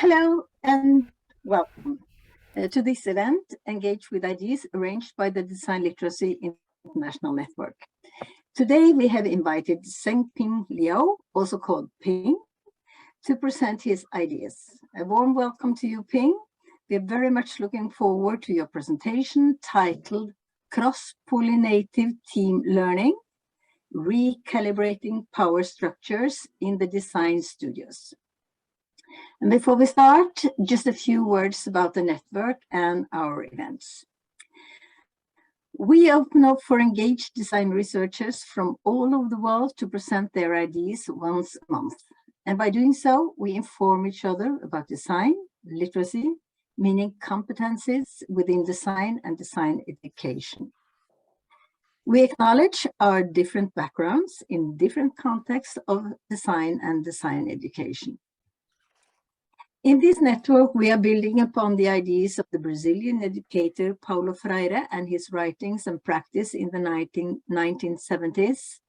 Hello and welcome to this event, Engage with Ideas, arranged by the Design Literacy International Network. Today we have invited Zhengping Liow, also called Ping, to present his ideas. A warm welcome to you, Ping. We are very much looking forward to your presentation titled Cross-pollinative Team Learning, Recalibrating Power Structures in the Design Studios. And before we start, just a few words about the network and our events. We open up for engaged design researchers from all over the world to present their ideas once a month. And by doing so, we inform each other about design, literacy, meaning competencies within design and design education. We acknowledge our different backgrounds in different contexts of design and design education. In this network, we are building upon the ideas of the Brazilian educator Paulo Freire and his writings and practice in the 1970s.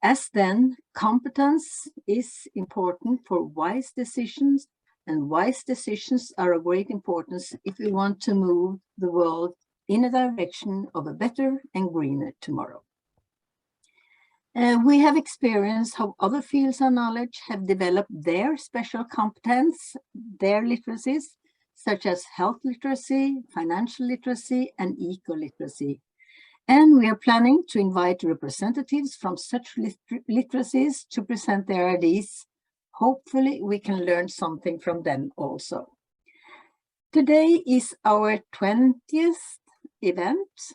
As then, competence is important for wise decisions, and wise decisions are of great importance if we want to move the world in a direction of a better and greener tomorrow. We have experienced how other fields of knowledge have developed their special competence, their literacies, such as health literacy, financial literacy, and eco-literacy. And we are planning to invite representatives from such literacies to present their ideas. Hopefully, we can learn something from them also. Today is our 20th event,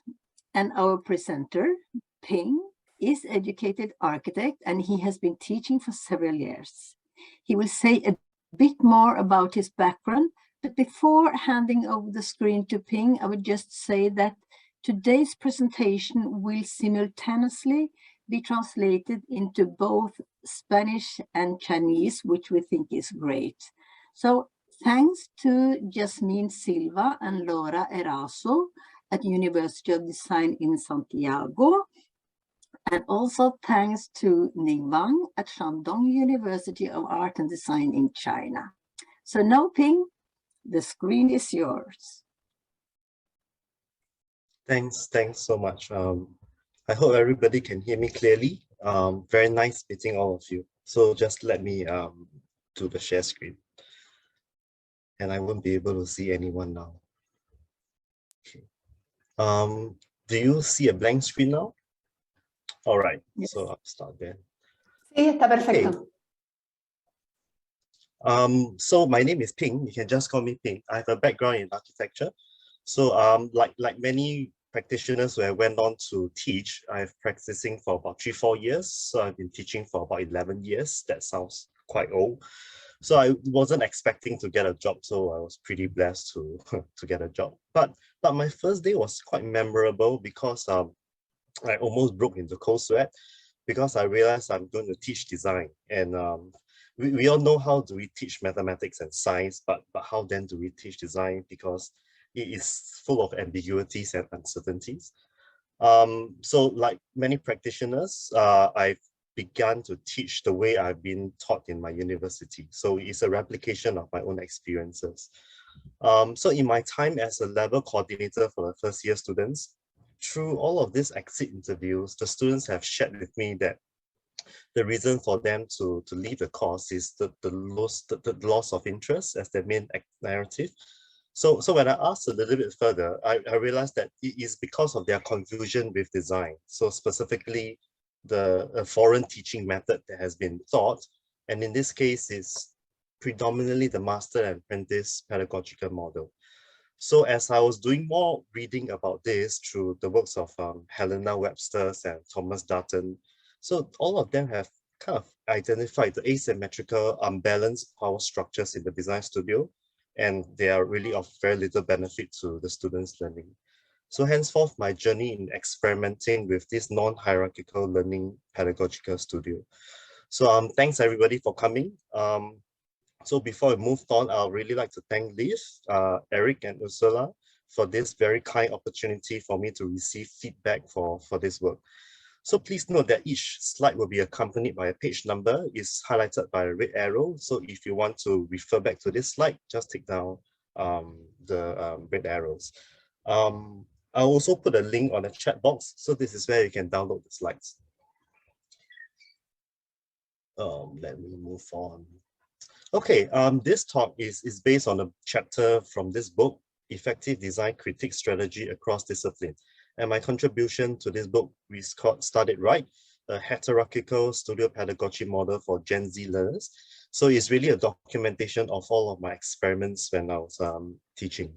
and our presenter, Ping, is educated architect, and he has been teaching for several years. He will say a bit more about his background, but before handing over the screen to Ping, I would just say that today's presentation will simultaneously be translated into both Spanish and Chinese, which we think is great. So thanks to Jasmine Silva and Laura Eraso at University of Design in Santiago, and also thanks to Ning Wang at Shandong University of Art and Design in China. So now, Ping, the screen is yours. Thanks so much. I hope everybody can hear me clearly. Very nice meeting all of you. So just let me do the share screen. And I won't be able to see anyone now. Okay. Do you see a blank screen now? All right, yes. So I'll start there. Sí, está perfecto. Okay. So my name is Ping. You can just call me Ping. I have a background in architecture. So like many practitioners who I went on to teach, I've practicing for about 3-4 years. So I've been teaching for about 11 years. That sounds quite old. So I wasn't expecting to get a job, so I was pretty blessed to to get a job. But my first day was quite memorable because I almost broke into cold sweat because I realized I'm going to teach design. And we all know how do we teach mathematics and science, but how then do we teach design? Because it is full of ambiguities and uncertainties. So like many practitioners, I've begun to teach the way I've been taught in my university. So it's a replication of my own experiences. So in my time as a level coordinator for the first year students, through all of these exit interviews, the students have shared with me that the reason for them to leave the course is the loss of interest as their main narrative. So when I asked a little bit further, I realized that it is because of their confusion with design. So specifically, the foreign teaching method that has been taught, and in this case is predominantly the Master and Apprentice Pedagogical Model. So as I was doing more reading about this through the works of Helena Webster and Thomas Dutton, so all of them have kind of identified the asymmetrical, unbalanced power structures in the design studio, and they are really of very little benefit to the students' learning. So henceforth, my journey in experimenting with this non-hierarchical learning pedagogical studio. So thanks everybody for coming. So before we move on, I'd really like to thank Liv, Eric, and Ursula for this very kind opportunity for me to receive feedback for this work. So please note that each slide will be accompanied by a page number, is highlighted by a red arrow. So if you want to refer back to this slide, just take down the red arrows. I'll also put a link on the chat box. So this is where you can download the slides. Let me move on. Okay, this talk is based on a chapter from this book, Effective Design Critique Strategy Across Discipline. And my contribution to this book is called Started Right, a Heterarchy Studio Pedagogy Model for Gen Z learners. So it's really a documentation of all of my experiments when I was teaching.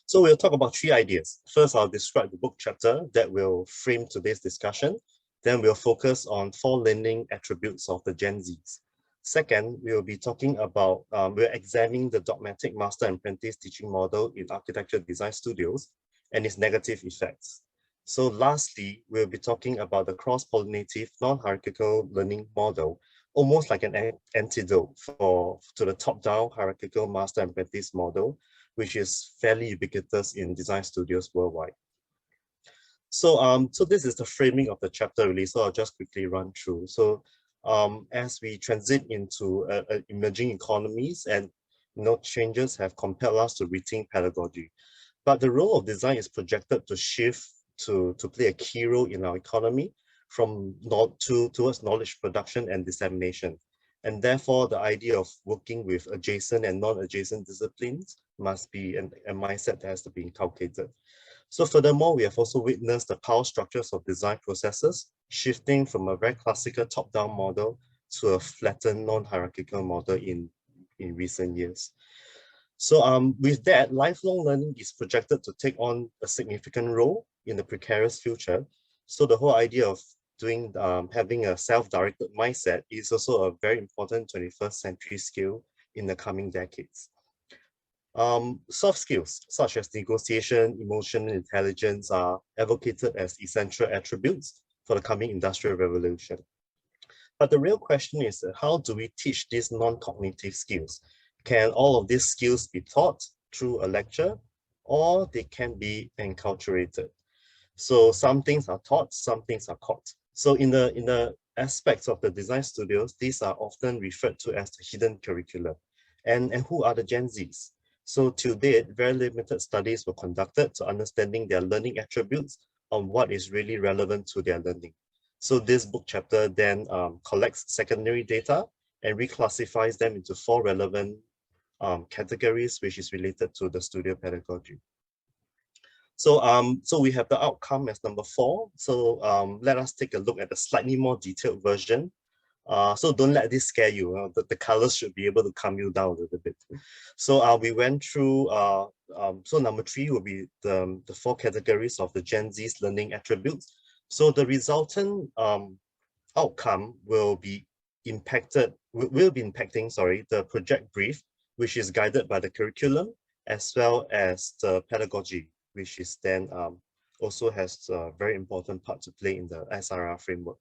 So we'll talk about 3 ideas. First, I'll describe the book chapter that will frame today's discussion. Then we'll focus on 4 learning attributes of the Gen Zs. Second, we'll be talking about, we're examining the dogmatic Master and Apprentice teaching model in architecture design studios and its negative effects. So lastly, we'll be talking about the cross-pollinative non-hierarchical learning model, almost like an antidote to the top-down hierarchical Master and Apprentice model, which is fairly ubiquitous in design studios worldwide. So, so this is the framing of the chapter really, so I'll just quickly run through. So as we transit into emerging economies and changes have compelled us to rethink pedagogy. But the role of design is projected to shift to play a key role in our economy towards knowledge production and dissemination. And therefore, the idea of working with adjacent and non-adjacent disciplines must be a mindset that has to be inculcated. So furthermore, we have also witnessed the power structures of design processes shifting from a very classical top-down model to a flattened non-hierarchical model in recent years. So with that, lifelong learning is projected to take on a significant role in the precarious future. So the whole idea of having a self-directed mindset is also a very important 21st century skill in the coming decades. Soft skills such as negotiation, emotional intelligence are advocated as essential attributes for the coming industrial revolution. But the real question is, how do we teach these non-cognitive skills? Can all of these skills be taught through a lecture, or they can be enculturated? So some things are taught, some things are caught. So in the aspects of the design studios, these are often referred to as the hidden curricula. And who are the Gen Zs? So to date, very limited studies were conducted to understanding their learning attributes on what is really relevant to their learning. So this book chapter then collects secondary data and reclassifies them into 4 relevant categories, which is related to the studio pedagogy. So, so we have the outcome as number 4. So let us take a look at a slightly more detailed version. So don't let this scare you. The colors should be able to calm you down a little bit. So we went through, so number 3 will be the 4 categories of the Gen Z's learning attributes. So the resultant outcome will be impacting, the project brief, which is guided by the curriculum, as well as the pedagogy, which is then also has a very important part to play in the S.I.R framework.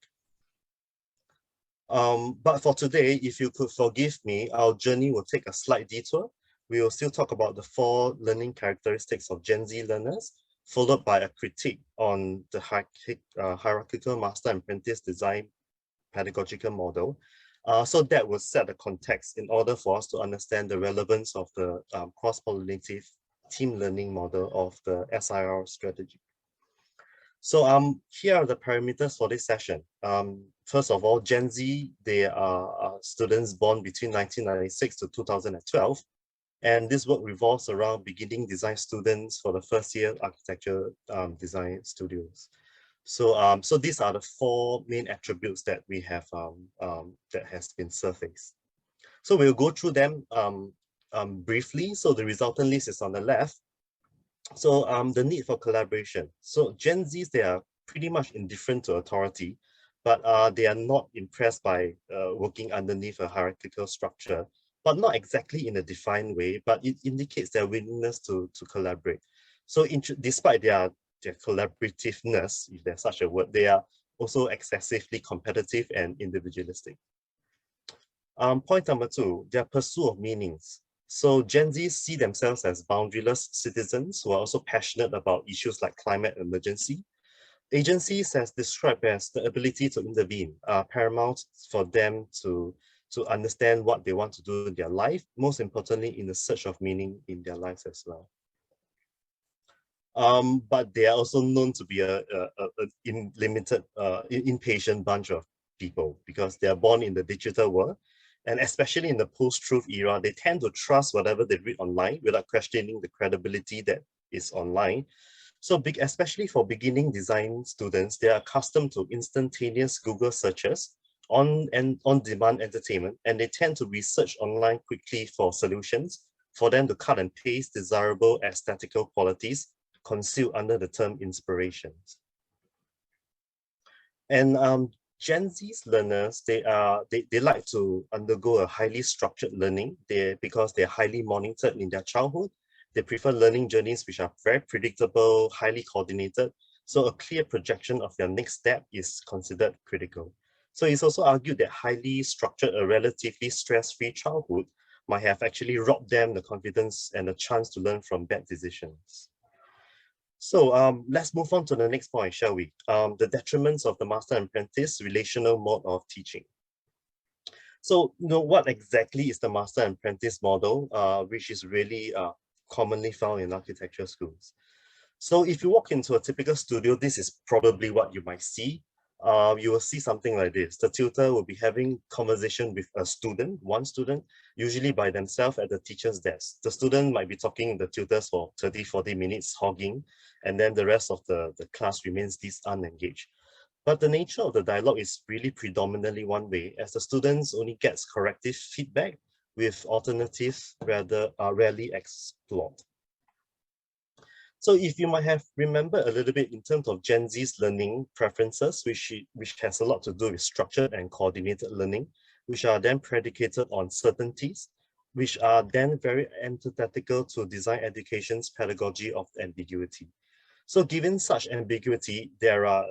But for today, if you could forgive me, our journey will take a slight detour. We will still talk about the 4 learning characteristics of Gen Z learners, followed by a critique on the hierarchical Master and Apprentice design pedagogical model. So that will set the context in order for us to understand the relevance of the cross-pollinative team learning model of the S.I.R strategy. So here are the parameters for this session. First of all, Gen Z, they are students born between 1996 to 2012. And this work revolves around beginning design students for the first year architecture design studios. So, so these are the 4 main attributes that we have that has been surfaced. So we'll go through them briefly. So the resultant list is on the left. So the need for collaboration. So Gen Zs, they are pretty much indifferent to authority, but they are not impressed by working underneath a hierarchical structure, but not exactly in a defined way, but it indicates their willingness to collaborate. So despite their collaborativeness, if there's such a word, they are also excessively competitive and individualistic. Point number 2, their pursuit of meanings. So Gen Z see themselves as boundaryless citizens who are also passionate about issues like climate emergency. Agencies, as described as the ability to intervene, are paramount for them to understand what they want to do in their life, most importantly in the search of meaning in their lives as well. But they are also known to be a impatient bunch of people, because they are born in the digital world, and especially in the post-truth era, they tend to trust whatever they read online without questioning the credibility that is online. So especially for beginning design students, they are accustomed to instantaneous Google searches, on-demand entertainment, and they tend to research online quickly for solutions for them to cut and paste desirable aesthetical qualities concealed under the term inspirations. And Gen Z's learners, they like to undergo a highly structured learning because they're highly monitored in their childhood. They prefer learning journeys which are very predictable, highly coordinated. So a clear projection of their next step is considered critical. So it's also argued that highly structured, a relatively stress-free childhood might have actually robbed them the confidence and the chance to learn from bad decisions. So let's move on to the next point, shall we? The detriments of the Master and Apprentice relational mode of teaching. So, what exactly is the Master and Apprentice model, which is really commonly found in architecture schools? So if you walk into a typical studio, this is probably what you might see. You will see something like this. The tutor will be having conversation with a student, one student, usually by themselves at the teacher's desk. The student might be talking to the tutors for 30, 40 minutes, hogging, and then the rest of the class remains unengaged. But the nature of the dialogue is really predominantly one way, as the students only gets corrective feedback with alternatives rarely explored. So if you might have remembered a little bit in terms of Gen Z's learning preferences, which has a lot to do with structured and coordinated learning, which are then predicated on certainties, which are then very antithetical to design education's pedagogy of ambiguity. So given such ambiguity, there are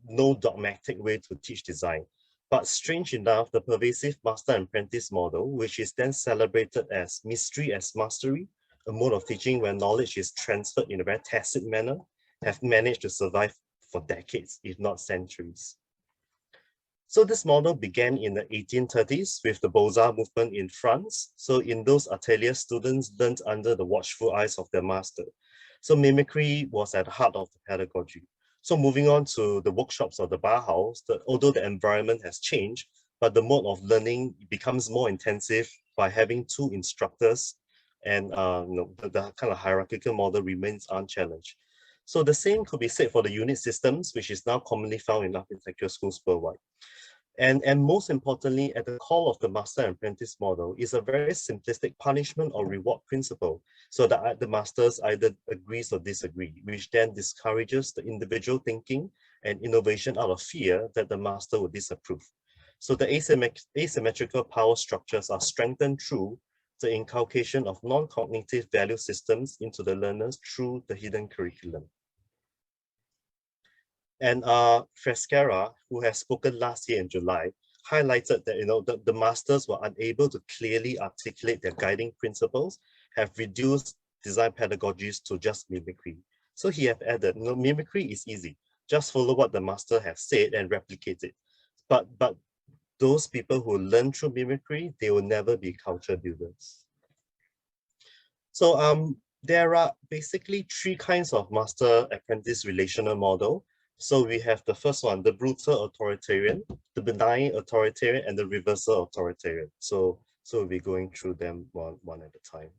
no dogmatic way to teach design. But strange enough, the pervasive Master and Apprentice model, which is then celebrated as mystery as mastery, a mode of teaching where knowledge is transferred in a very tacit manner, have managed to survive for decades, if not centuries. So this model began in the 1830s with the Beaux-Arts movement in France. So in those ateliers, students learned under the watchful eyes of their master. So mimicry was at the heart of the pedagogy. So moving on to the workshops of the Bauhaus, although the environment has changed, but the mode of learning becomes more intensive by having two instructors, and the kind of hierarchical model remains unchallenged. So the same could be said for the unit systems, which is now commonly found in architecture schools worldwide. And most importantly, at the core of the Master and Apprentice model is a very simplistic punishment or reward principle, so that the masters either agrees or disagree, which then discourages the individual thinking and innovation out of fear that the master will disapprove. So the asymmetrical power structures are strengthened through the inculcation of non-cognitive value systems into the learners through the hidden curriculum. And Frescara, who has spoken last year in July, highlighted that the masters were unable to clearly articulate their guiding principles, have reduced design pedagogies to just mimicry. So he have added, mimicry is easy. Just follow what the master has said and replicate it. But those people who learn through mimicry, they will never be culture builders. So there are basically three kinds of master-apprentice relational model. So we have the first one, the brutal authoritarian, the benign authoritarian, and the reversal authoritarian. So we'll be going through them one at a time.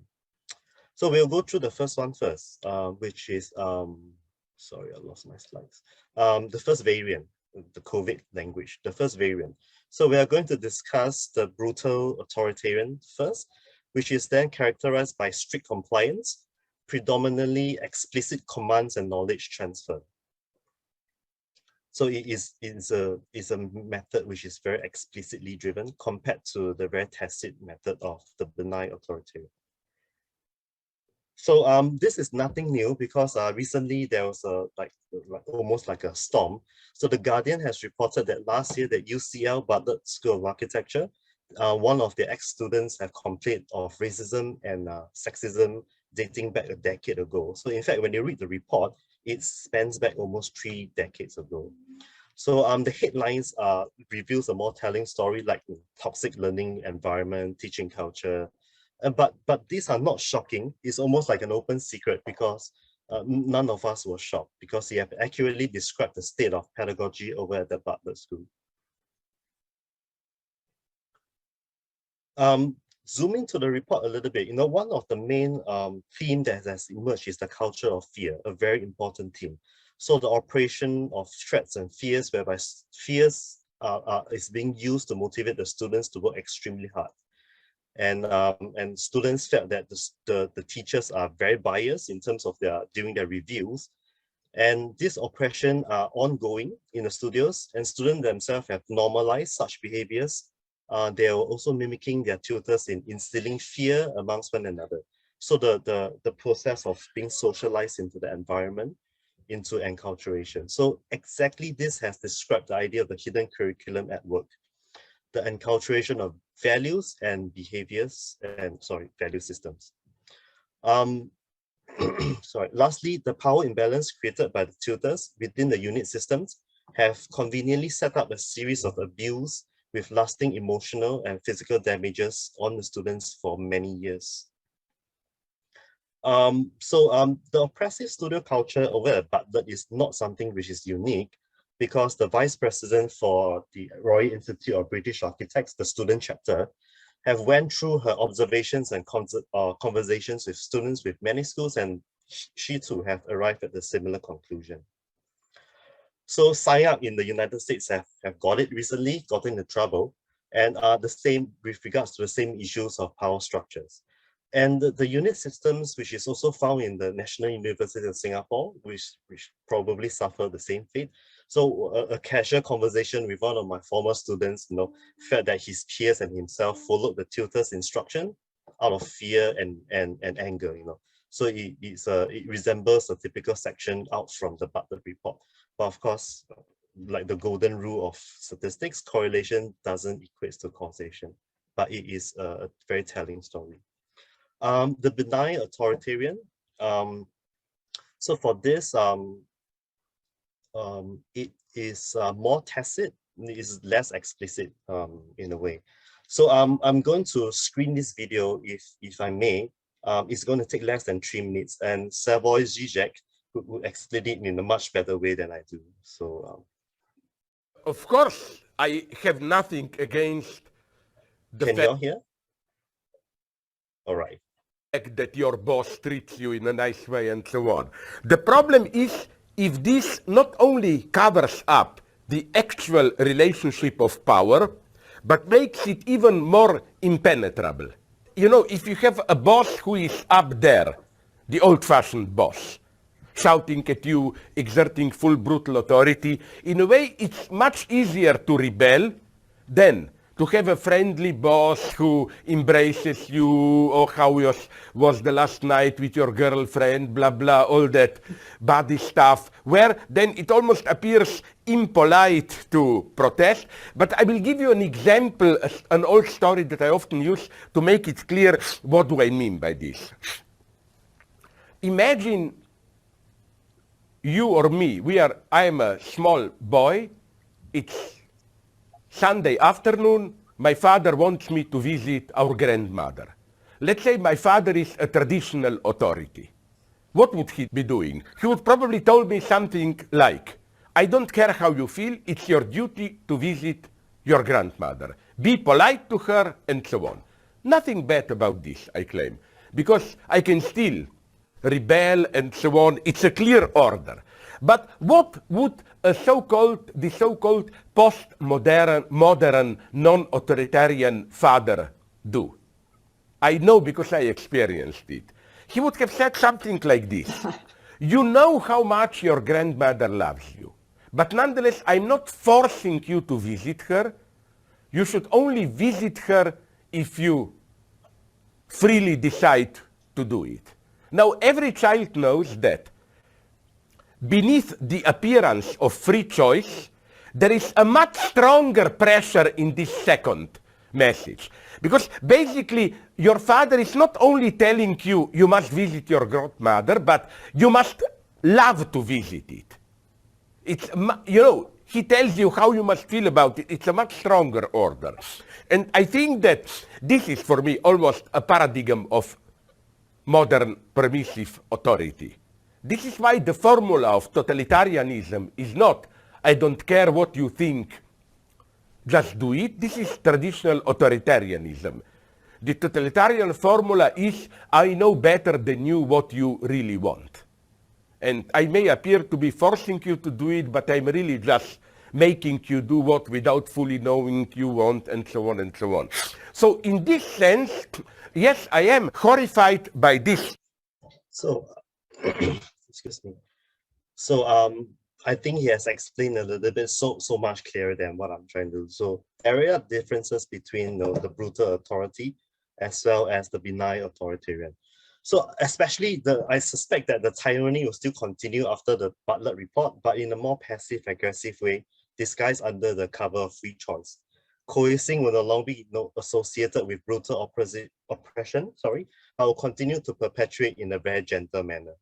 So we'll go through the first one first, which is, sorry, I lost my slides. The first variant, the COVID language, the first variant. So we are going to discuss the brutal authoritarian first, which is then characterized by strict compliance, predominantly explicit commands and knowledge transfer. So it's a method which is very explicitly driven compared to the very tacit method of the benign authoritarian. So this is nothing new, because recently there was almost like a storm. So the Guardian has reported that last year that UCL Bartlett School of Architecture, one of their ex-students have complained of racism and sexism dating back a decade ago. So in fact, when you read the report, It spans back almost 3 decades ago. So the headlines reveals a more telling story like toxic learning environment, teaching culture. But these are not shocking. It's almost like an open secret because none of us were shocked because he have accurately described the state of pedagogy over at the Bartlett School. Zooming to the report a little bit, one of the main theme that has emerged is the culture of fear, a very important theme. So the operation of threats and fears, whereby fears is being used to motivate the students to work extremely hard. And students felt that the teachers are very biased in terms of doing their reviews. And this oppression are ongoing in the studios, and students themselves have normalized such behaviors. They are also mimicking their tutors in instilling fear amongst one another. So the process of being socialized into the environment, into enculturation. So exactly this has described the idea of the hidden curriculum at work. The enculturation of values and behaviors and value systems. Lastly, the power imbalance created by the tutors within the unit systems have conveniently set up a series of abuse with lasting emotional and physical damages on the students for many years. The oppressive studio culture over at Bartlett is not something which is unique, because the vice president for the Royal Institute of British Architects, the student chapter, have went through her observations and conversations with students with many schools, and she too have arrived at a similar conclusion. So S.I.R in the United States have got it recently, got into trouble, and are the same with regards to the same issues of power structures. And the unit systems, which is also found in the National University of Singapore, which probably suffer the same fate. So a casual conversation with one of my former students, felt that his peers and himself followed the tutor's instruction out of fear and anger, So it resembles a typical section out from the Bartlett report. But of course, like the golden rule of statistics, correlation doesn't equate to causation, but it is a very telling story. The benign authoritarian. So for this, it is more tacit, it is less explicit in a way. So I'm going to screen this video if I may. It's going to take less than 3 minutes, and Savoy Zizek would explain it in a much better way than I do. So, of course, I have nothing against the can you all hear? All right. That your boss treats you in a nice way and so on. The problem is if this not only covers up the actual relationship of power, but makes it even more impenetrable. If you have a boss who is up there, the old-fashioned boss, shouting at you, exerting full brutal authority, in a way it's much easier to rebel than to have a friendly boss who embraces you, or how was the last night with your girlfriend, blah, blah, all that body stuff, where then it almost appears impolite to protest. But I will give you an example, an old story that I often use to make it clear what do I mean by this. Imagine you or me, I am a small boy, it's Sunday afternoon, my father wants me to visit our grandmother. Let's say my father is a traditional authority. What would he be doing? He would probably tell me something like, I don't care how you feel, it's your duty to visit your grandmother. Be polite to her, and so on. Nothing bad about this, I claim, because I can still rebel and so on. It's a clear order. But what would the so-called post-modern, non-authoritarian father do? I know because I experienced it. He would have said something like this. You know how much your grandmother loves you, but nonetheless, I'm not forcing you to visit her. You should only visit her if you freely decide to do it. Now, every child knows that beneath the appearance of free choice, there is a much stronger pressure in this second message. Because basically, your father is not only telling you, you must visit your grandmother, but you must love to visit it. It's, you know, he tells you how you must feel about it. It's a much stronger order. And I think that this is, for me, almost a paradigm of modern permissive authority. This is why the formula of totalitarianism is not, I don't care what you think, just do it. This is traditional authoritarianism. The totalitarian formula is, I know better than you what you really want. And I may appear to be forcing you to do it, but I'm really just making you do what without fully knowing you want, and so on and so on. So in this sense, yes, I am horrified by this. So, excuse me. So I think he has explained a little bit so much clearer than what I'm trying to do. So there are differences between the brutal authority as well as the benign authoritarian. So especially I suspect that the tyranny will still continue after the Bartlett report, but in a more passive aggressive way, disguised under the cover of free choice. Coercing will no longer be associated with brutal oppression, but will continue to perpetuate in a very gentle manner.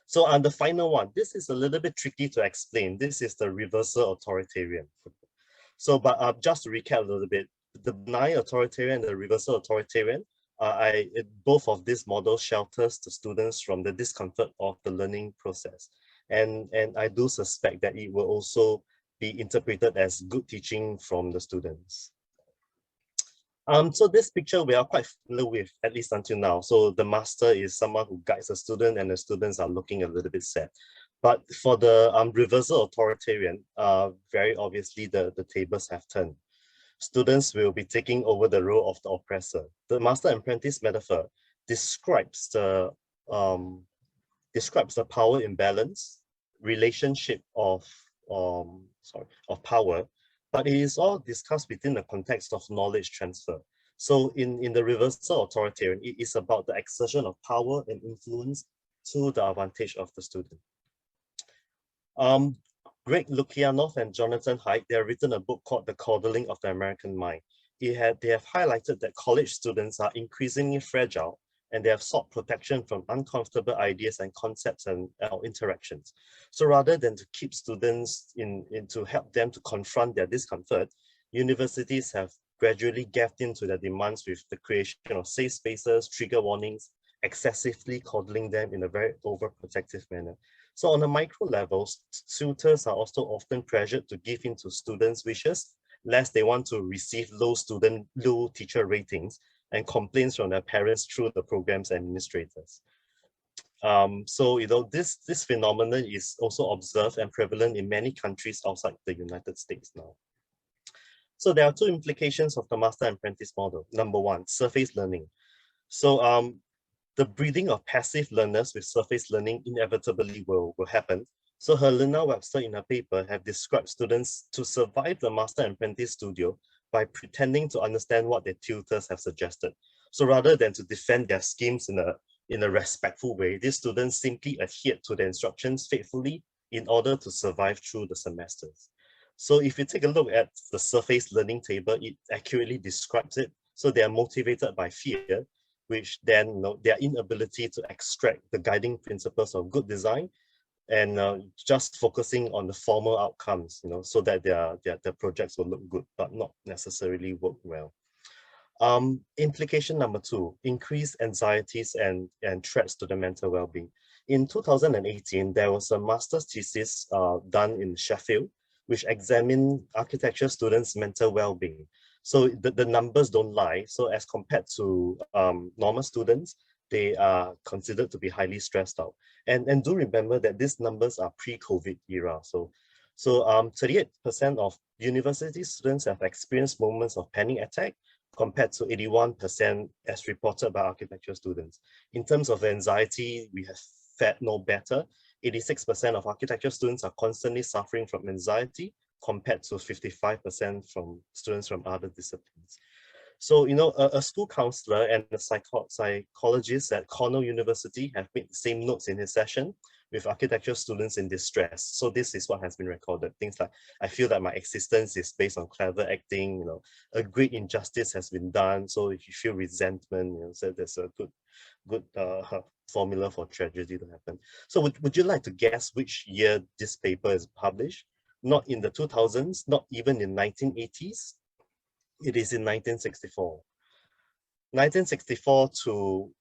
So on the final one, this is a little bit tricky to explain. This is the reversal authoritarian. So, but just to recap a little bit, the benign authoritarian and the reversal authoritarian, both of these models shelters the students from the discomfort of the learning process. And I do suspect that it will also be interpreted as good teaching from the students. So this picture we are quite familiar with, at least until now. So the master is someone who guides the student and the students are looking a little bit sad. But for the reversal authoritarian, very obviously the tables have turned. Students will be taking over the role of the oppressor. The master and apprentice metaphor describes the power imbalance, relationship of power, but it is all discussed within the context of knowledge transfer. So in the reversal authoritarian, it is about the exertion of power and influence to the advantage of the student. Greg Lukianoff and Jonathan Haidt, they have written a book called The Coddling of the American Mind. They have highlighted that college students are increasingly fragile and they have sought protection from uncomfortable ideas and concepts and interactions. So rather than to keep students to help them to confront their discomfort, universities have gradually gapped into their demands with the creation of safe spaces, trigger warnings, excessively coddling them in a very overprotective manner. So on a micro level, tutors are also often pressured to give in to students' wishes, lest they want to receive low teacher ratings and complaints from their parents through the program's administrators. So this phenomenon is also observed and prevalent in many countries outside the United States now. So there are two implications of the master and apprentice model. Number one, surface learning. So the breeding of passive learners with surface learning inevitably will happen. So Helena Webster in her paper have described students to survive the master and apprentice studio by pretending to understand what their tutors have suggested. So rather than to defend their schemes in a respectful way, these students simply adhered to the instructions faithfully in order to survive through the semesters. So if you take a look at the surface learning table, it accurately describes it. So they are motivated by fear, which then their inability to extract the guiding principles of good design and just focusing on the formal outcomes, so that their projects will look good, but not necessarily work well. Implication number two, increased anxieties and threats to the mental well-being. In 2018, there was a master's thesis done in Sheffield, which examined architecture students' mental well-being. So the numbers don't lie. So as compared to normal students, they are considered to be highly stressed out. And do remember that these numbers are pre-COVID era. So 38% of university students have experienced moments of panic attack compared to 81% as reported by architecture students. In terms of anxiety, we have fared no better. 86% of architecture students are constantly suffering from anxiety, compared to 55% from students from other disciplines. So, a school counselor and a psychologist at Cornell University have made the same notes in his session with architecture students in distress. So this is what has been recorded. Things like, I feel that my existence is based on clever acting, a great injustice has been done. So if you feel resentment, so there's a good formula for tragedy to happen. So would you like to guess which year this paper is published? Not in the 2000s, not even in 1980s. It is in 1964. 1964 to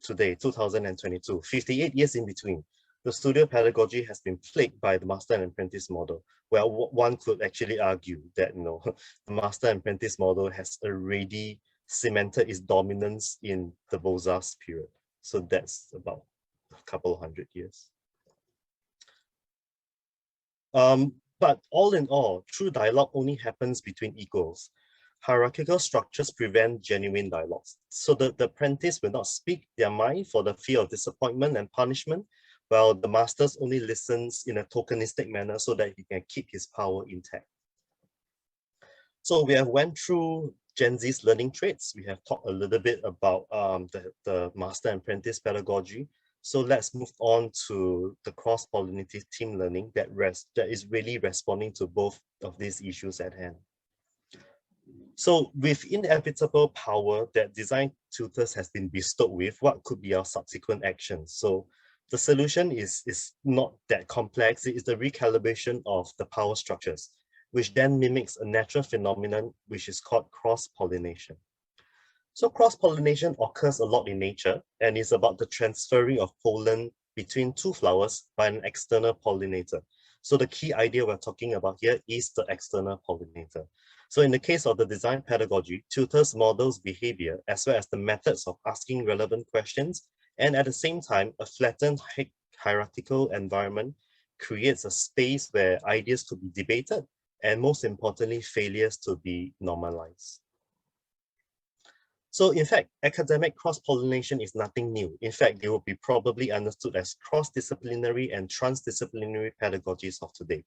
today, 2022, 58 years in between. The studio pedagogy has been plagued by the Master and Apprentice model. Well, one could actually argue that the Master and Apprentice model has already cemented its dominance in the Beaux-Arts period. So that's about a couple of 100 years. But all in all, true dialogue only happens between equals. Hierarchical structures prevent genuine dialogues. So the apprentice will not speak their mind for the fear of disappointment and punishment, while the masters only listens in a tokenistic manner so that he can keep his power intact. So we have went through Gen Z's learning traits. We have talked a little bit about the Master and Apprentice pedagogy. So let's move on to the cross-pollinative team learning that is really responding to both of these issues at hand. So with inevitable power that design tutors has been bestowed with, what could be our subsequent actions? So the solution is not that complex. It is the recalibration of the power structures, which then mimics a natural phenomenon which is called cross-pollination. So cross-pollination occurs a lot in nature and is about the transferring of pollen between two flowers by an external pollinator. So the key idea we're talking about here is the external pollinator. So in the case of the design pedagogy, tutors models behavior as well as the methods of asking relevant questions, and at the same time, a flattened hierarchical environment creates a space where ideas could be debated and most importantly, failures to be normalized. So in fact, academic cross-pollination is nothing new. In fact, they will be probably understood as cross-disciplinary and transdisciplinary pedagogies of today.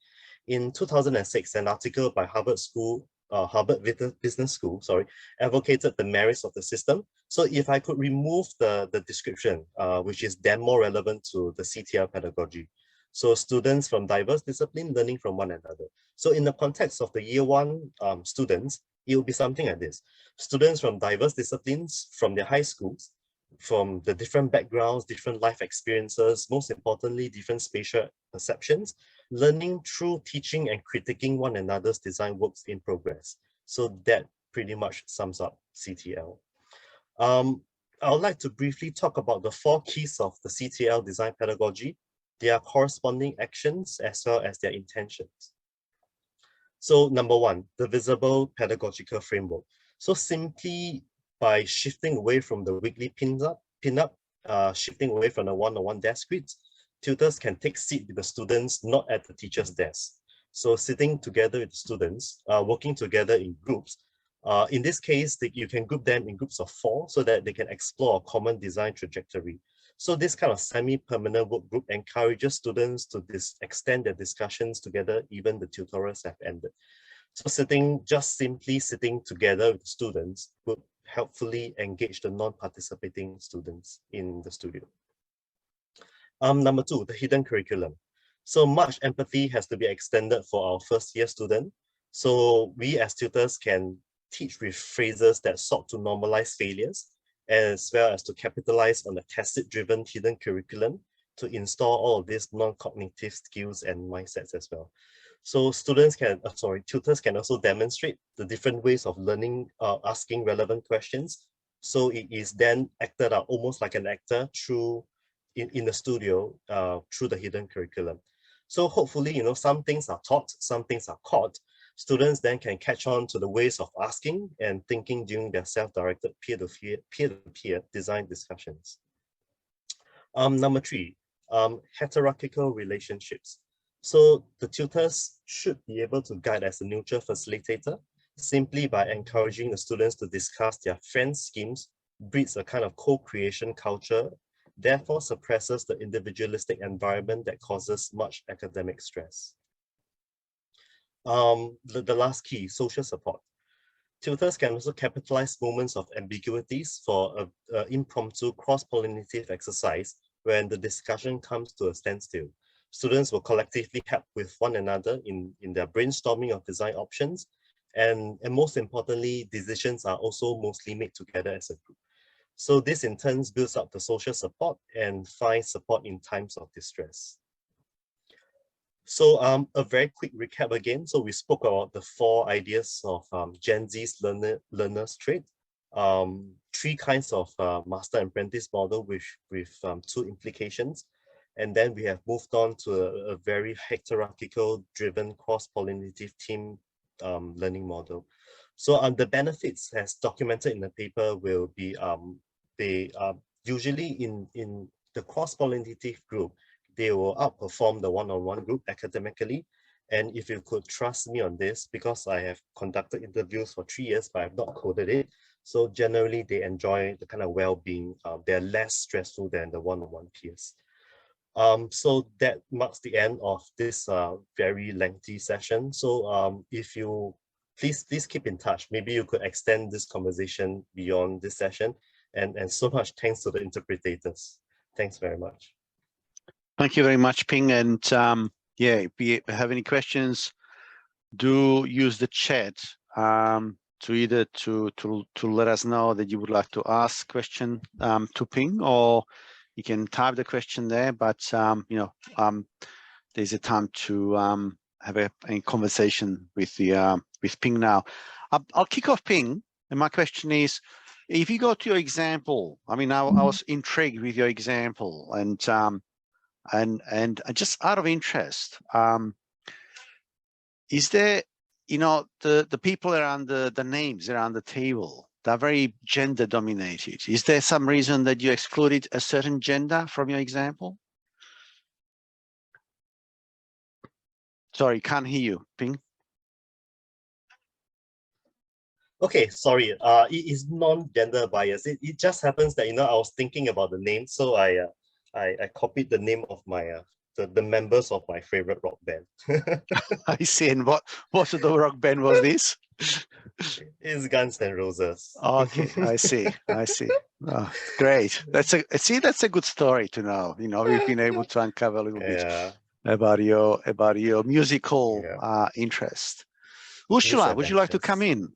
In 2006, an article by Harvard Business School, advocated the merits of the system. So if I could remove the description, which is then more relevant to the CTL pedagogy. So students from diverse disciplines learning from one another. So in the context of the year one students, it will be something like this. Students from diverse disciplines from their high schools, from the different backgrounds, different life experiences, most importantly, different spatial perceptions, learning through teaching and critiquing one another's design works in progress. So that pretty much sums up CTL. I would like to briefly talk about the 4 keys of the CTL design pedagogy, their corresponding actions, as well as their intentions. So number 1, the visible pedagogical framework. So simply by shifting away from the weekly pin-up, shifting away from the one-on-one desk grids, tutors can take seat with the students, not at the teacher's desk. So sitting together with the students, working together in groups. In this case, you can group them in groups of 4 so that they can explore a common design trajectory. So this kind of semi-permanent work group encourages students to extend their discussions together, even the tutorials have ended. So just simply sitting together with students would helpfully engage the non-participating students in the studio. Number 2, the hidden curriculum. So much empathy has to be extended for our first year student. So we as tutors can teach with phrases that sought to normalize failures, as well as to capitalize on the tacit-driven hidden curriculum to install all of these non-cognitive skills and mindsets as well. So tutors can also demonstrate the different ways of learning, asking relevant questions. So it is then acted out almost like an actor in the studio through the hidden curriculum. So hopefully, some things are taught, some things are caught. Students then can catch on to the ways of asking and thinking during their self-directed peer-to-peer design discussions. Number 3, heterarchical relationships. So the tutors should be able to guide as a neutral facilitator simply by encouraging the students to discuss their friend schemes, breeds a kind of co-creation culture, therefore suppresses the individualistic environment that causes much academic stress. The last key, social support. Tutors can also capitalize moments of ambiguities for an impromptu cross-pollinative exercise when the discussion comes to a standstill. Students will collectively help with one another in their brainstorming of design options, and most importantly, decisions are also mostly made together as a group. So this in turn builds up the social support and finds support in times of distress. So a very quick recap again. So we spoke about the 4 ideas of Gen Z's learner's trait, 3 kinds of Master and Apprentice model with 2 implications. And then we have moved on to a very hierarchical driven cross-pollinative team learning model. So the benefits as documented in the paper will be usually in the cross-pollinative group, they will outperform the one-on-one group academically. And if you could trust me on this, because I have conducted interviews for 3 years, but I have not coded it. So generally they enjoy the kind of well-being. They're less stressful than the one-on-one peers. So that marks the end of this very lengthy session. So if you please keep in touch. Maybe you could extend this conversation beyond this session. And so much thanks to the interpreters. Thanks very much. Thank you very much, Ping. And yeah, if you have any questions, do use the chat to either to let us know that you would like to ask question to Ping, or you can type the question there. But you know, there's a time to have a conversation with the with Ping now. I'll kick off, Ping, and my question is, if you go to your example, I mean, I was intrigued with your example, and just out of interest, is there, you know, the people around the names around the table, they're very gender dominated. Is there some reason that you excluded a certain gender from your example? Sorry, can't hear you, Ping. Okay, sorry. It is non-gender bias. It just happens that, you know, I was thinking about the name, so I copied the name of my the members of my favorite rock band. I see. And what sort of rock band was this? It's Guns N' Roses. Okay, I see. I see. Oh, great. That's a good story to know. You know, we've been able to uncover a little bit about your musical interest. Ursula, would you like to come in?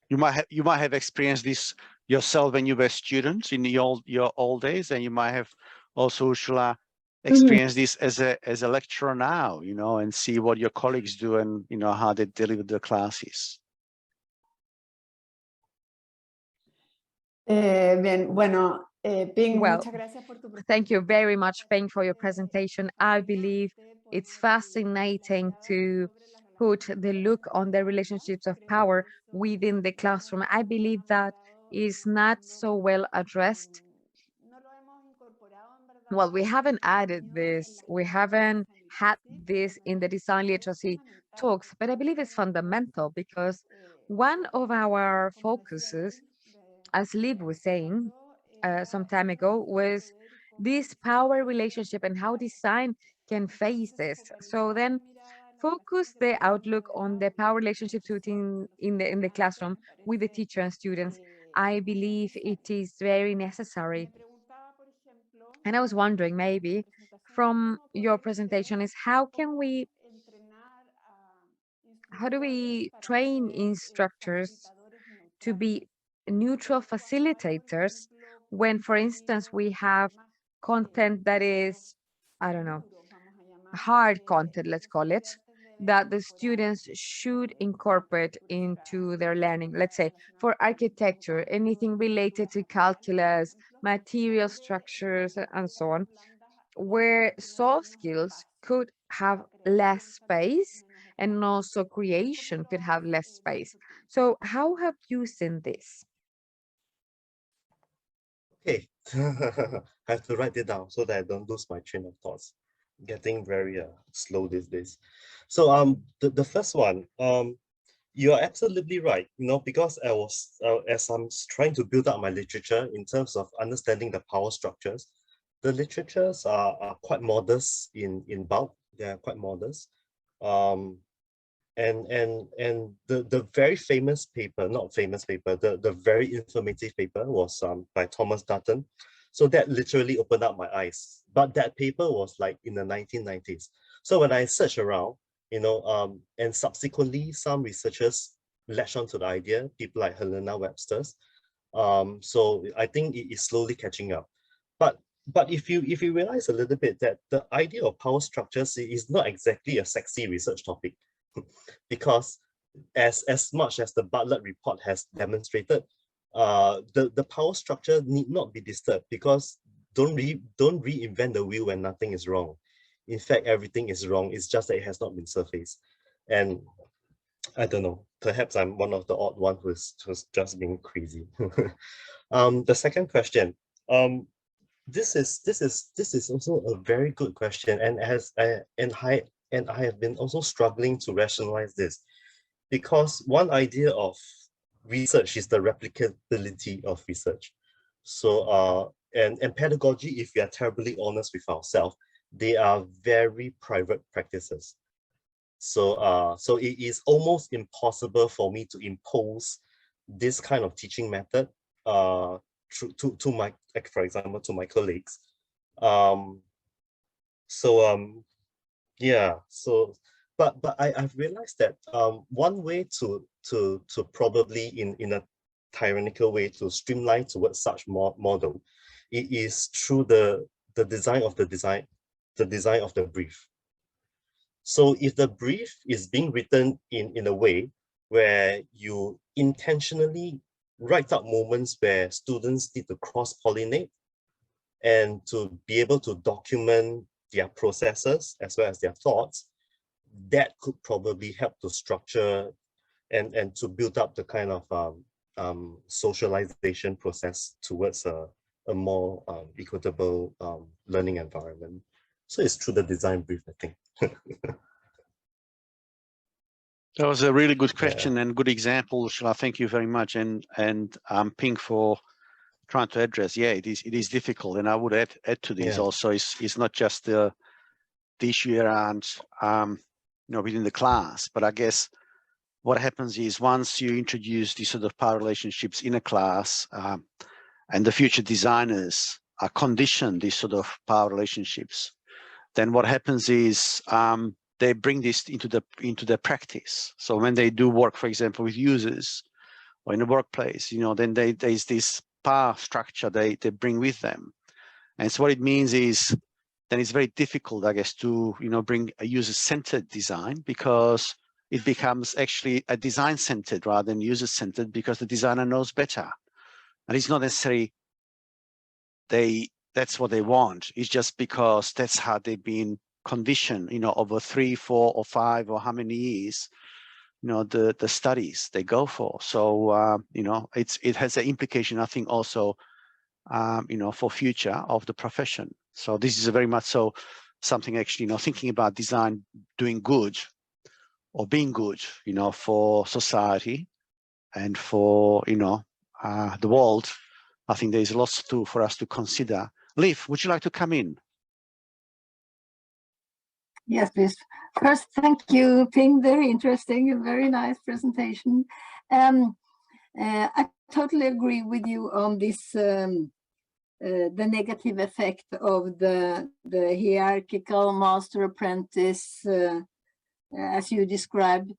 You might have experienced this yourself when you were students in your old days, and you might have also, Ursula, experienced this as a lecturer now, you know, and see what your colleagues do and, you know, how they deliver their classes. Well, thank you very much, Peng, for your presentation. I believe it's fascinating to put the look on the relationships of power within the classroom. I believe that is not so well addressed. Well, we haven't added this, we haven't had this in the design literacy talks, but I believe it's fundamental because one of our focuses, as Liv was saying some time ago, was this power relationship and how design can face this. So then focus the outlook on the power relationships within in the classroom with the teacher and students. I believe it is very necessary. And I was wondering, maybe from your presentation, is how do we train instructors to be neutral facilitators when, for instance, we have content that is, I don't know, hard content, let's call it, that the students should incorporate into their learning. Let's say for architecture, anything related to calculus, material structures, and so on, where soft skills could have less space and also creation could have less space. So how have you seen this? Okay, I have to write it down so that I don't lose my train of thoughts. Getting very slow these days. So the first one, you're absolutely right, you know, because I was as I'm trying to build up my literature in terms of understanding the power structures, the literatures are quite modest in bulk. They are quite modest. And the very famous paper, not famous paper, the very informative paper was by Thomas Dutton. So that literally opened up my eyes. But that paper was like in the 1990s. So when I searched around, you know, and subsequently some researchers latched onto the idea, people like Helena Webster's, So I think it is slowly catching up. But if you realize a little bit that the idea of power structures is not exactly a sexy research topic, because as much as the Bartlett report has demonstrated, the power structure need not be disturbed, because don't reinvent the wheel when nothing is wrong. In fact, everything is wrong. It's just that it has not been surfaced. And I don't know, perhaps I'm one of the odd one who's just being crazy. The second question, this is also a very good question, and I have been also struggling to rationalize this, because one idea of research is the replicability of research. So and pedagogy, if we are terribly honest with ourselves, they are very private practices. So so it is almost impossible for me to impose this kind of teaching method to my, like, for example, to my colleagues. Yeah, so but I've realized that one way to probably in a tyrannical way to streamline towards such model, it is through the design of the brief. So if the brief is being written in a way where you intentionally write out moments where students need to cross-pollinate and to be able to document their processes as well as their thoughts, that could probably help to structure and to build up the kind of socialization process towards a more equitable learning environment. So it's through the design brief, I think. That was a really good question and good example, Shila. Thank you very much, and Ping for trying to address. Yeah, it is difficult, and I would add to this also. It's not just the issue around within the class, but I guess what happens is once you introduce these sort of power relationships in a class, and the future designers are conditioned these sort of power relationships, then what happens is they bring this into the practice. So when they do work, for example, with users or in the workplace, then there's this power structure they bring with them. And so what it means is then it's very difficult, I guess, to bring a user-centered design, because it becomes actually a design-centered rather than user-centered, because the designer knows better. And it's not necessarily that's what they want. It's just because that's how they've been conditioned, over 3, 4, or 5, or how many years, the studies they go for. So, it has an implication, I think, also, for future of the profession. So this is a very much so something actually, thinking about design doing good or being good, for society and for, the world. I think there's lots for us to consider. Liv, would you like to come in? Yes, please. First, thank you, Ping. Very interesting, a very nice presentation. I totally agree with you on this, the negative effect of the hierarchical master-apprentice, as you described.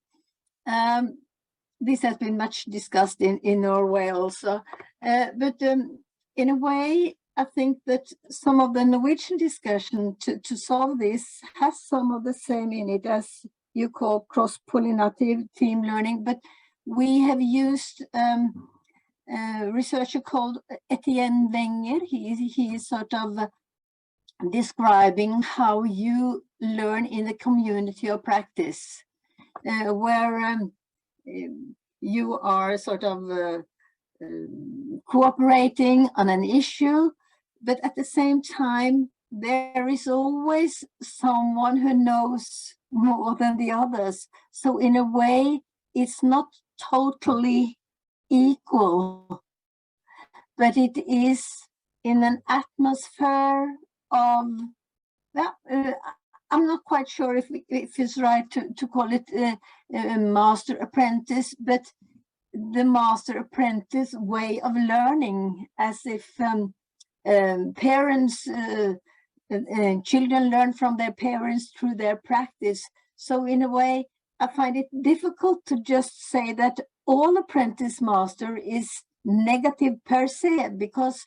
This has been much discussed in Norway also. But in a way, I think that some of the Norwegian discussion to solve this has some of the same in it as you call cross-pollinative team learning. But we have used a researcher called Etienne Wenger. He is sort of describing how you learn in the community of practice, where you are sort of cooperating on an issue, but at the same time, there is always someone who knows more than the others. So in a way, it's not totally equal, but it is in an atmosphere of, I'm not quite sure if it's right to call it a master apprentice, but the master apprentice way of learning, as if parents, children learn from their parents through their practice. So in a way, I find it difficult to just say that all apprentice master is negative per se, because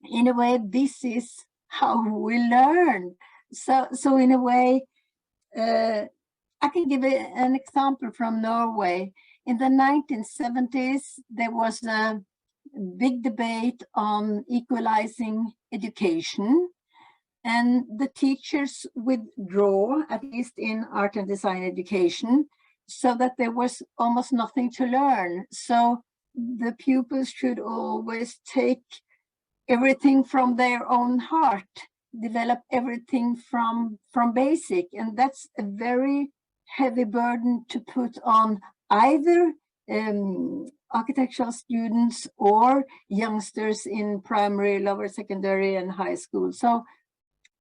in a way this is how we learn. So in a way, I can give an example from Norway. In the 1970s, there was a big debate on equalizing education, and the teachers withdraw, at least in art and design education, so that there was almost nothing to learn. So the pupils should always take everything from their own heart, develop everything from basic, and that's a very heavy burden to put on either architectural students or youngsters in primary, lower secondary, and high school. So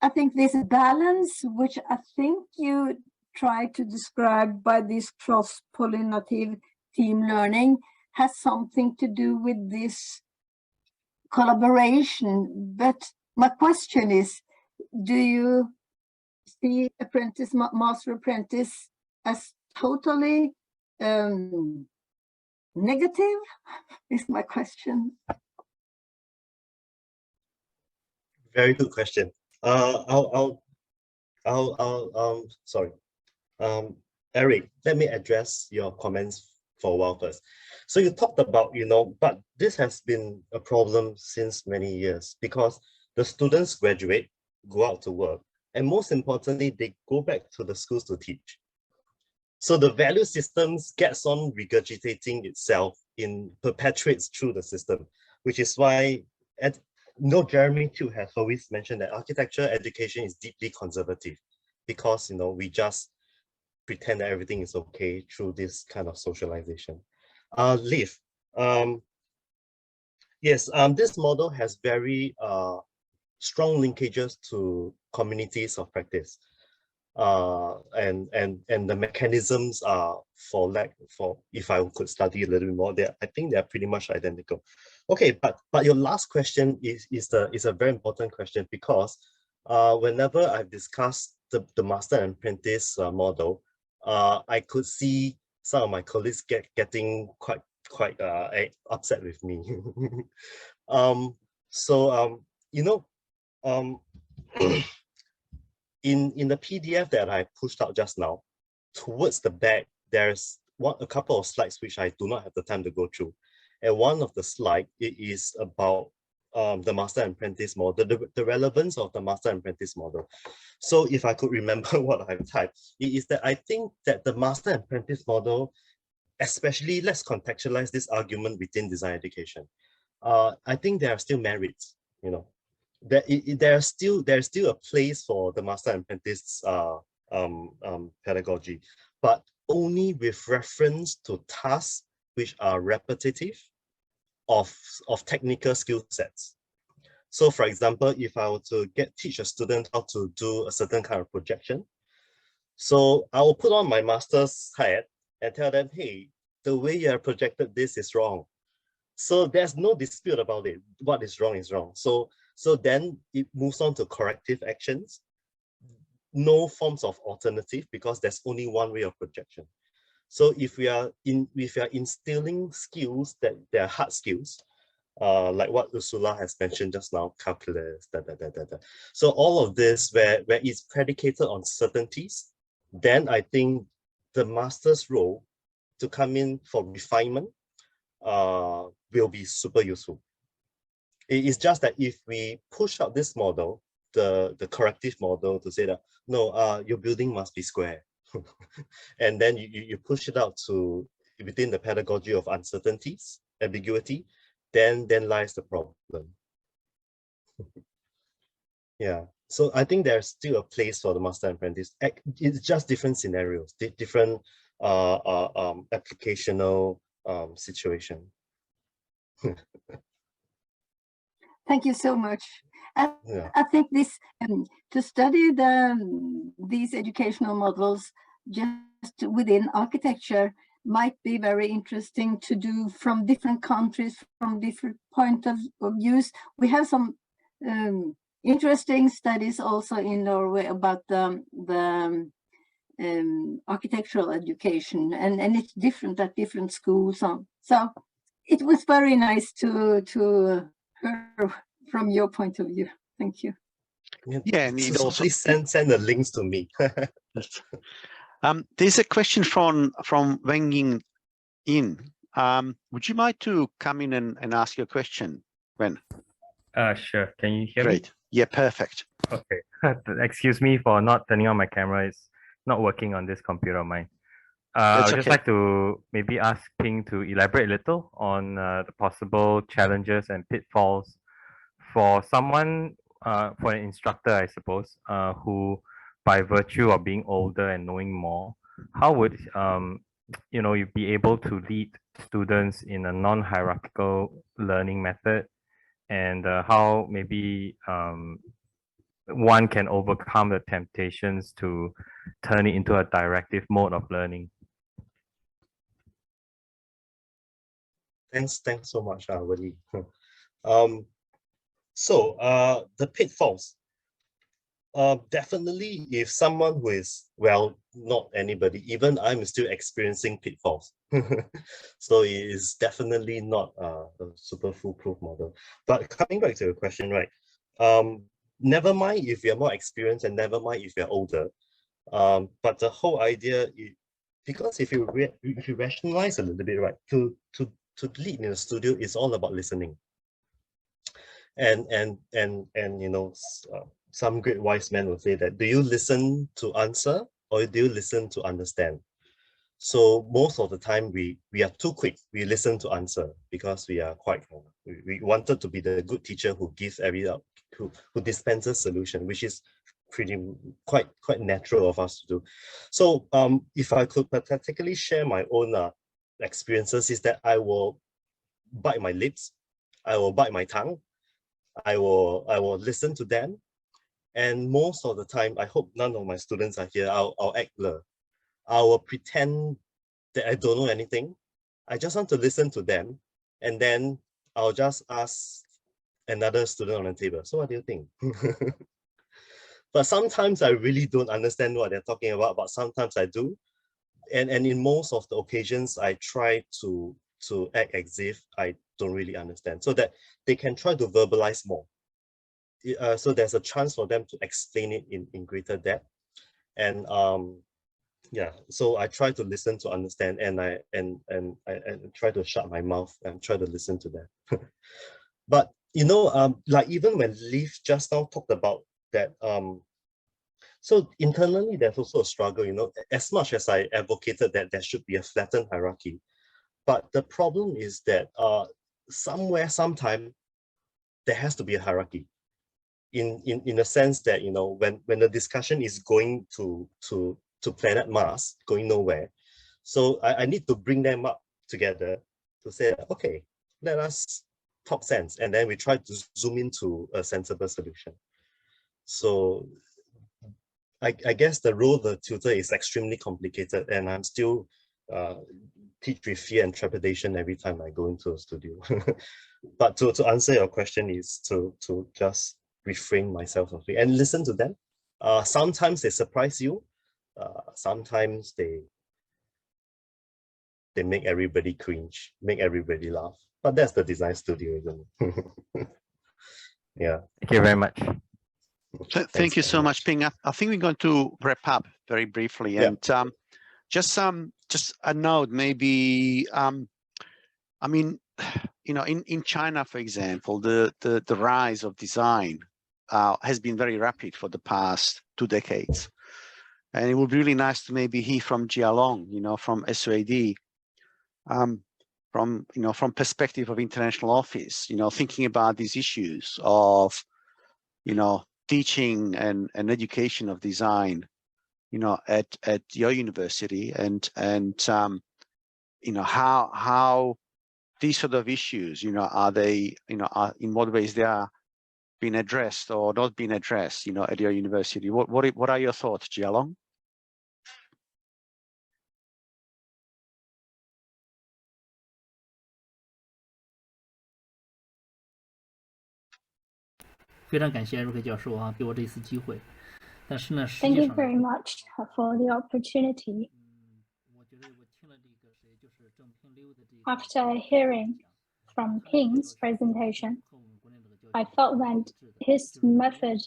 I think this balance, which I think you try to describe by this cross-pollinative team learning, has something to do with this collaboration. But my question is, do you see apprentice, master apprentice as totally negative? Is my question. Very good question. Sorry. Eric, let me address your comments for a while first. So you talked about, but this has been a problem since many years, because the students graduate, go out to work, and most importantly, they go back to the schools to teach. So the value systems gets on regurgitating itself perpetuates through the system, which is why Jeremy too has always mentioned that architecture education is deeply conservative, because we just pretend that everything is okay through this kind of socialization. Liv, yes, this model has very strong linkages to communities of practice, and the mechanisms are if I could study a little bit more, I think they're pretty much identical. Okay, but your last question is a very important question, because whenever I've discussed the master and apprentice model, I could see some of my colleagues getting quite upset with me. In the PDF that I pushed out just now, towards the back, there's a couple of slides which I do not have the time to go through. And one of the slides is about the master and apprentice model, the relevance of the master and apprentice model. So if I could remember what I've typed, it is that I think that the master and apprentice model, especially, let's contextualize this argument within design education. I think there are still merits, there's still a place for the master and apprentice pedagogy, but only with reference to tasks which are repetitive of technical skill sets. So for example, if I were to teach a student how to do a certain kind of projection, so I will put on my master's hat and tell them, hey, the way you have projected this is wrong. So there's no dispute about it. What is wrong is wrong. So then it moves on to corrective actions. No forms of alternative, because there's only one way of projection. So if we are instilling skills that they're hard skills, like what Ursula has mentioned just now, calculus, So all of this where it's predicated on certainties, then I think the master's role to come in for refinement will be super useful. It is just that if we push out this model, the corrective model, to say that, no, your building must be square. And then you push it out to within the pedagogy of uncertainties, ambiguity, then lies the problem. Yeah, so I think there's still a place for the master and apprentice. It's just different scenarios, different applicational situation. Thank you so much. I think this to study these educational models just within architecture might be very interesting to do from different countries, from different point of views. We have some interesting studies also in Norway about the architectural education, and it's different at different schools. So it was very nice to hear from your point of view. Thank you. Yeah, and it also please send the links to me. There's a question from Weng Yin. Would you mind to come in and ask your question, Wen? Sure. Can you hear Great. me? Yeah, perfect. Okay. Excuse me for not turning on my camera. It's not working on this computer of mine. I would just like to maybe ask Ping to elaborate a little on the possible challenges and pitfalls for someone, for an instructor, I suppose, who, by virtue of being older and knowing more, how would you be able to lead students in a non-hierarchical learning method, and how maybe one can overcome the temptations to turn it into a directive mode of learning? Thanks so much, Wadi. The pitfalls. Definitely, if someone who is, well, not anybody, even I'm still experiencing pitfalls. So it is definitely not a super foolproof model. But coming back to your question, right? Never mind if you're more experienced, and never mind if you're older. But the whole idea, because if you rationalize a little bit, right, to lead in a studio is all about listening. And some great wise men will say that, do you listen to answer or do you listen to understand? So most of the time we are too quick. We listen to answer because we are quite, we wanted to be the good teacher who gives who dispenses solution, which is quite natural of us to do. So if I could pathetically share my own experiences, is that I will bite my lips, I will bite my tongue, I will listen to them, and most of the time, I hope none of my students are here, I'll act blur. I will pretend that I don't know anything. I just want to listen to them, and then I'll just ask another student on the table, so what do you think? But sometimes I really don't understand what they're talking about, but sometimes I do. And in most of the occasions, I try to act as if I don't really understand, so that they can try to verbalize more. So there's a chance for them to explain it in greater depth. And yeah, so I try to listen to understand, and I try to shut my mouth and try to listen to them. But like even when Leaf just now talked about that, so internally there's also a struggle, as much as I advocated that there should be a flattened hierarchy. But the problem is that somewhere, sometime, there has to be a hierarchy. In a sense that, when the discussion is going to planet Mars, going nowhere, so I need to bring them up together to say, okay, let us talk sense, and then we try to zoom into a sensible solution. So I guess the role of the tutor is extremely complicated, and I'm still teach with fear and trepidation every time I go into a studio. But to answer your question is to just refrain myself of it and listen to them. Sometimes they surprise you. Sometimes they make everybody cringe, make everybody laugh. But that's the design studio, isn't it? Yeah. Thank you very much. Thank you so much, Ping. I think we're going to wrap up very briefly, and just a note, maybe. I mean, in China, for example, the rise of design has been very rapid for the past 2 decades, and it would be really nice to maybe hear from Jialong, from SOAD, from perspective of international office, thinking about these issues of, teaching and education of design, at your university, and how these sort of issues, are they, in what ways they are being addressed or not being addressed, at your university. What are your thoughts, Jialong? Thank you very much for the opportunity. After hearing from Ping's presentation, I felt that his method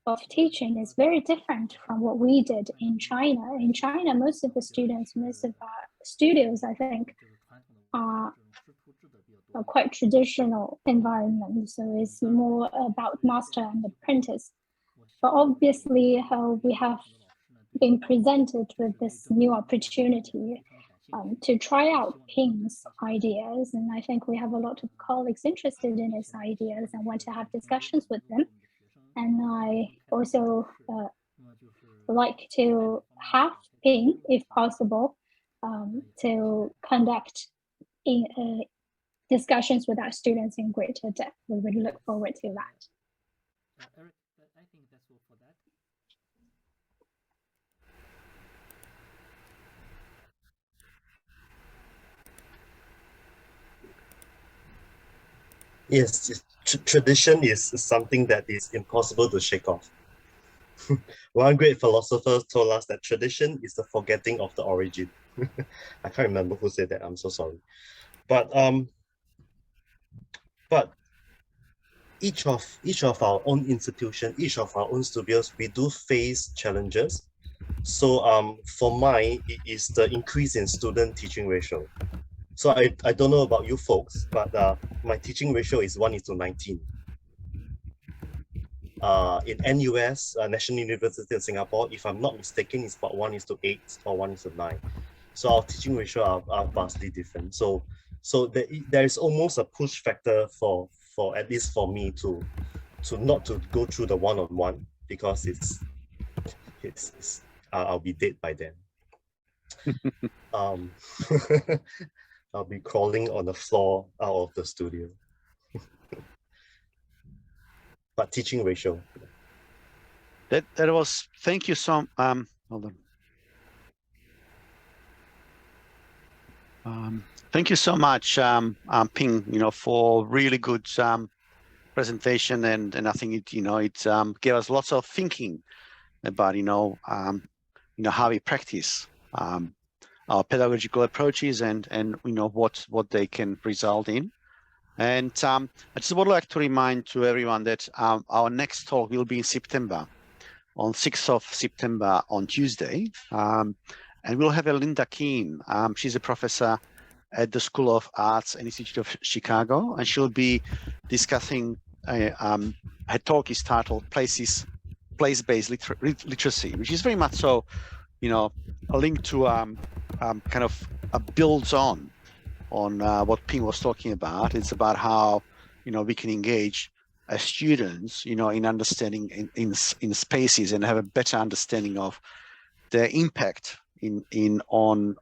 of teaching is very different from what we did in China. In China, most of the students, most of our studios, I think, are a quite traditional environment. So it's more about Master and Apprentice. But obviously, we have been presented with this new opportunity to try out Ping's ideas. And I think we have a lot of colleagues interested in his ideas and want to have discussions with them. And I also like to have Ping, if possible, to conduct discussions with our students in greater depth. We would look forward to that. Eric, I think that's all for that. Yes, tradition is something that is impossible to shake off. One great philosopher told us that tradition is the forgetting of the origin. I can't remember who said that. I'm so sorry. But each of our own institution, each of our own studios, we do face challenges. So for mine, it is the increase in student teaching ratio. So I don't know about you folks, but my teaching ratio is 1:19. In NUS, National University of Singapore, if I'm not mistaken, it's about 1:8 or 1:9. So our teaching ratio are vastly different. So there is almost a push factor for at least for me to not to go through the one-on-one, because it's I'll be dead by then. I'll be crawling on the floor out of the studio. But teaching ratio. That was, thank you so hold on. Thank you so much, Ping, for really good presentation, and I think it gave us lots of thinking about how we practice our pedagogical approaches and what they can result in. And I just would like to remind to everyone that our next talk will be in September, on 6th of September on Tuesday, and we'll have Linda Keane. She's a professor at the School of Arts and Institute of Chicago, and she'll be discussing her talk is titled Place-Based Literacy, which is very much so, a link to kind of builds on what Ping was talking about. It's about how we can engage as students, in understanding in spaces and have a better understanding of their impact on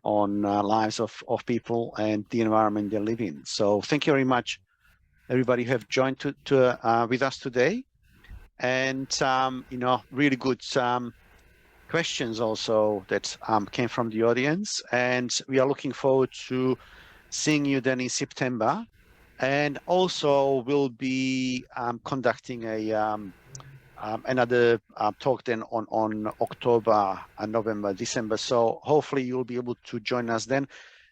lives of people and the environment they live in. So thank you very much, everybody who have joined with us today, and really good questions also that came from the audience, and we are looking forward to seeing you then in September. And also we'll be conducting another talk then on October and November, December. So hopefully you'll be able to join us then.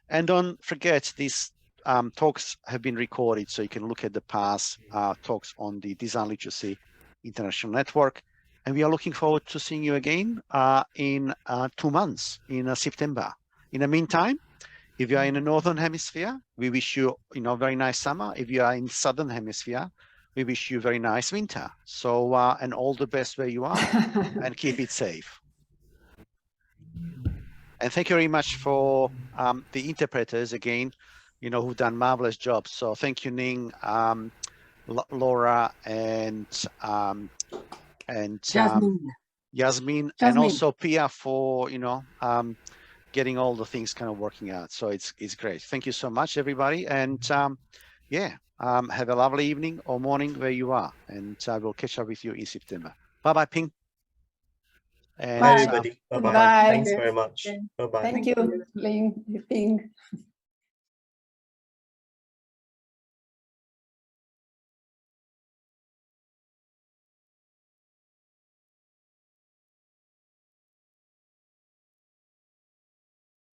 And don't forget, these talks have been recorded, so you can look at the past talks on the Design Literacy International Network. And we are looking forward to seeing you again in 2 months, in September. In the meantime, if you are in the Northern Hemisphere, we wish you, a very nice summer. If you are in Southern Hemisphere, we wish you a very nice winter. So, and all the best where you are, and keep it safe. And thank you very much for the interpreters again, who've done marvelous jobs. So thank you, Ning, Laura, and Yasmin, and also Pia for, getting all the things kind of working out. So it's great. Thank you so much, everybody. And have a lovely evening or morning where you are. And I will catch up with you in September. Bye-bye, Ping. And, bye, everybody. Bye-bye. Thanks very much. Bye-bye. Thank you, Ling, Ping.